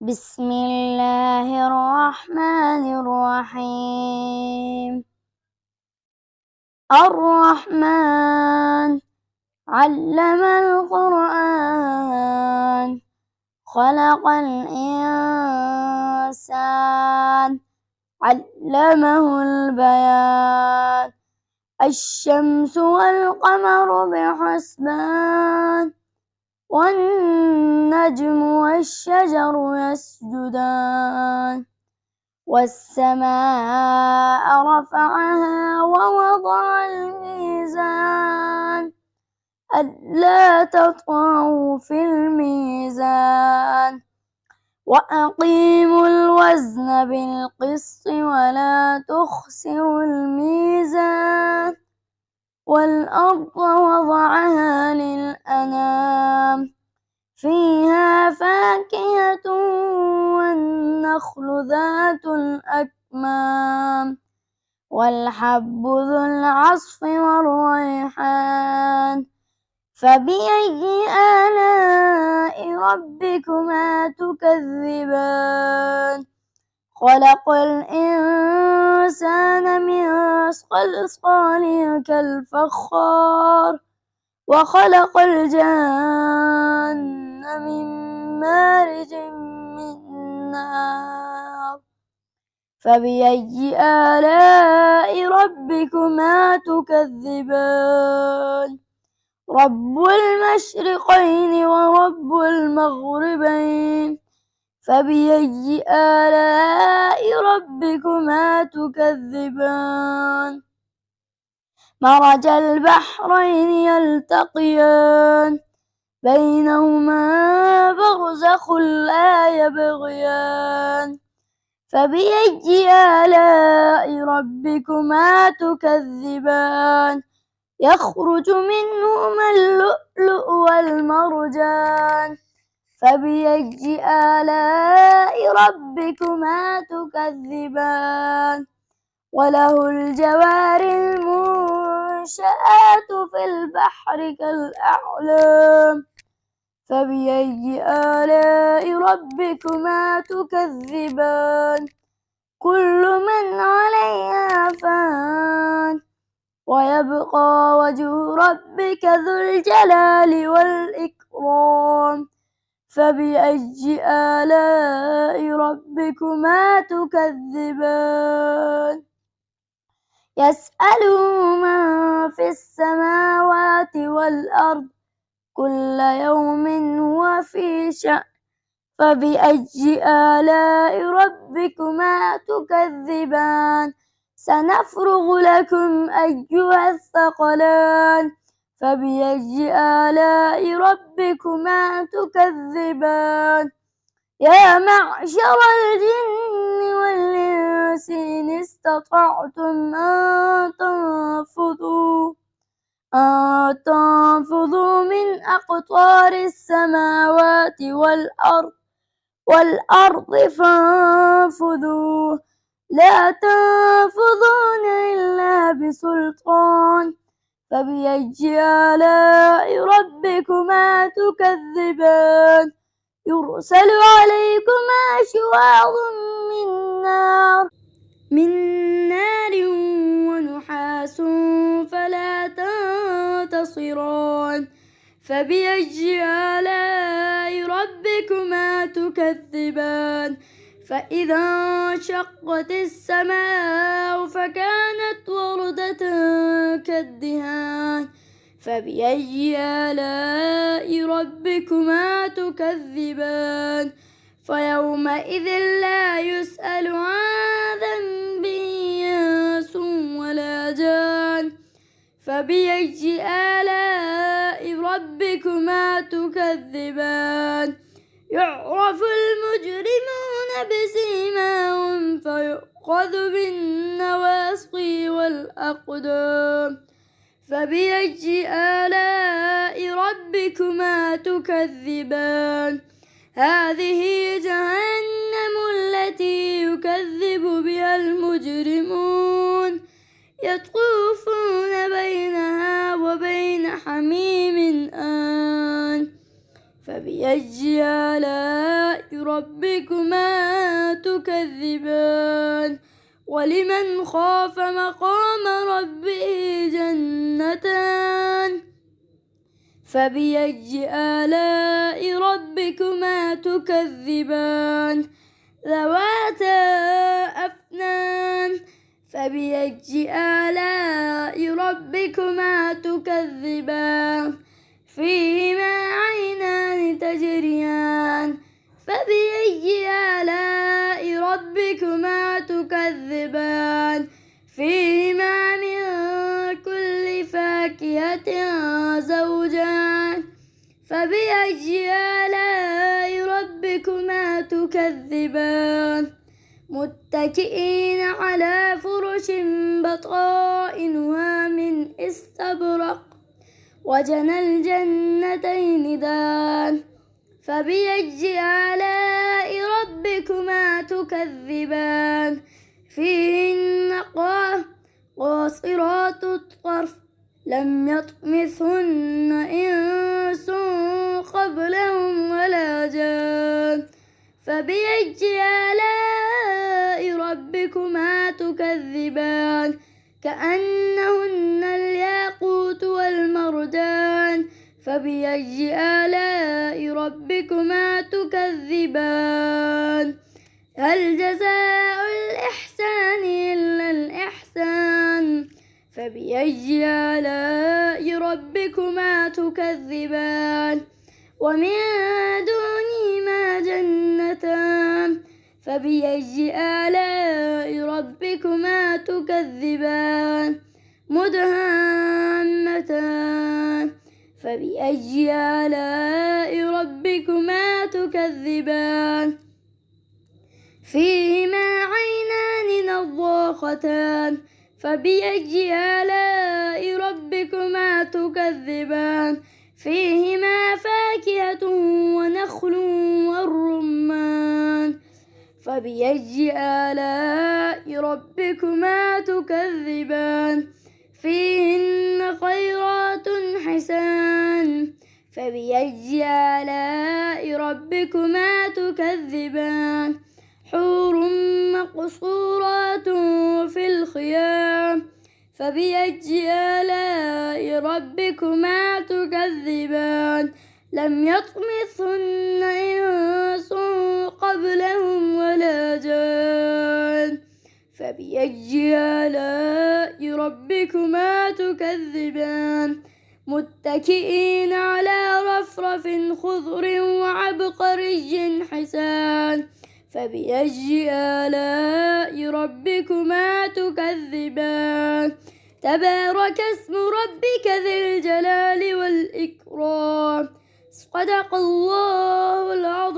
بسم الله الرحمن الرحيم. الرحمن علم القرآن، خلق الإنسان، علمه البيان. الشمس والقمر بحسبان، والنجم والشجر يسجدان. والسماء رفعها ووضع الميزان، ألا تطغوا في الميزان. وأقيموا الوزن بالقسط ولا تخسروا الميزان. والأرض وضعها للأنام، فيها فاكهة والنخل ذات الأكمام، والحب ذو العصف والريحان. فبأي آلاء ربكما تكذبان؟ خلق الإنسان من صلصال كالفخار، وخلق الجن من مارج من نار. فبأي آلاء ربكما تكذبان؟ رب المشرقين ورب المغربين. فبأي آلاء ربكما تكذبان؟ مرج البحرين يلتقيان، بينهما برزخ لا يبغيان. فبأي آلاء ربكما تكذبان؟ يخرج منهما اللؤلؤ والمرجان. فبأي آلاء ربكما تكذبان؟ وله الجوار المنشآت في البحر كالأعلام. فبأي آلاء ربكما تكذبان؟ كل من عليها فان، ويبقى وجه ربك ذو الجلال والإكرام. فبأي آلاء ربكما تكذبان؟ يسأله من في السماوات والأرض، كل يوم هو في شأن. فبأي آلاء ربكما تكذبان؟ سنفرغ لكم أيها الثقلان. فبأي آلاء ربكما تكذبان؟ يا معشر الجن والإنس إن استطعتم أن تنفذوا من أقطار السماوات والأرض فانفذوا، لا تنفذون إلا بسلطان. فبأي آلاء ربكما تكذبان؟ يرسل عليكما شواظ من نار ونحاس فلا تنتصران. فبأي آلاء ربكما تكذبان؟ فإذا انشقت السماء فكانت وردة كالدهان. فبأي آلاء ربكما تكذبان؟ فيومئذ لا يسأل عن ذنبه إنس ولا جان. فبأي آلاء ربكما تكذبان؟ يعرف المجرمون بسيماهم فيؤخذ بالنواصي والأقدام. فبأي آلاء ربكما تكذبان؟ هذه جهنم التي يكذب بها المجرمون، يطوفون بينها وبين حميم آن. فبأي آلاء ربكما تكذبان ولمن خاف مقام ربه جنتان فبأي آلاء ربكما تكذبان ذواتا أفنان فبأي آلاء ربكما تكذبان فيهما عينان تجريان فبأي آلاء ربكما تكذبان فيهما من كل فاكهة زوجان فبأي آلاء ربكما تكذبان متكئين على فرش بطائنها من استبرق وجنى الجنتين دان فبأي آلاء ربكما تكذبان فيهن قاصرات الطرف لم يطمثهن إنس قبلهم ولا جان فبأي آلاء ربكما تكذبان كأنهن الياقوت والمرجان فبأي آلاء ربكما تكذبان هل جزاء الإحسان إلا الإحسان فبأي آلاء ربكما تكذبان ومن دونهما جنتان فبأي آلاء ربكما تكذبان مدهامتان فبأي آلاء ربكما تكذبان فيهما عينان نضاختان فبأي آلاء ربكما تكذبان فيهما فاكهة ونخل والرمان فبأي آلاء ربكما تكذبان فيهن خيرات حسان فبأي آلاء ربكما تكذبان حور مقصورات في الخيام فبأي آلاء ربكما تكذبان لم يطمثهن إنس قبلهم ولا جان فبأي آلاء ربكما تكذبان متكئين على رفرف خضر وعبقري حسان فبأي آلاء ربكما تكذبان تبارك اسم ربك ذي الجلال والإكرام صدق الله العظيم.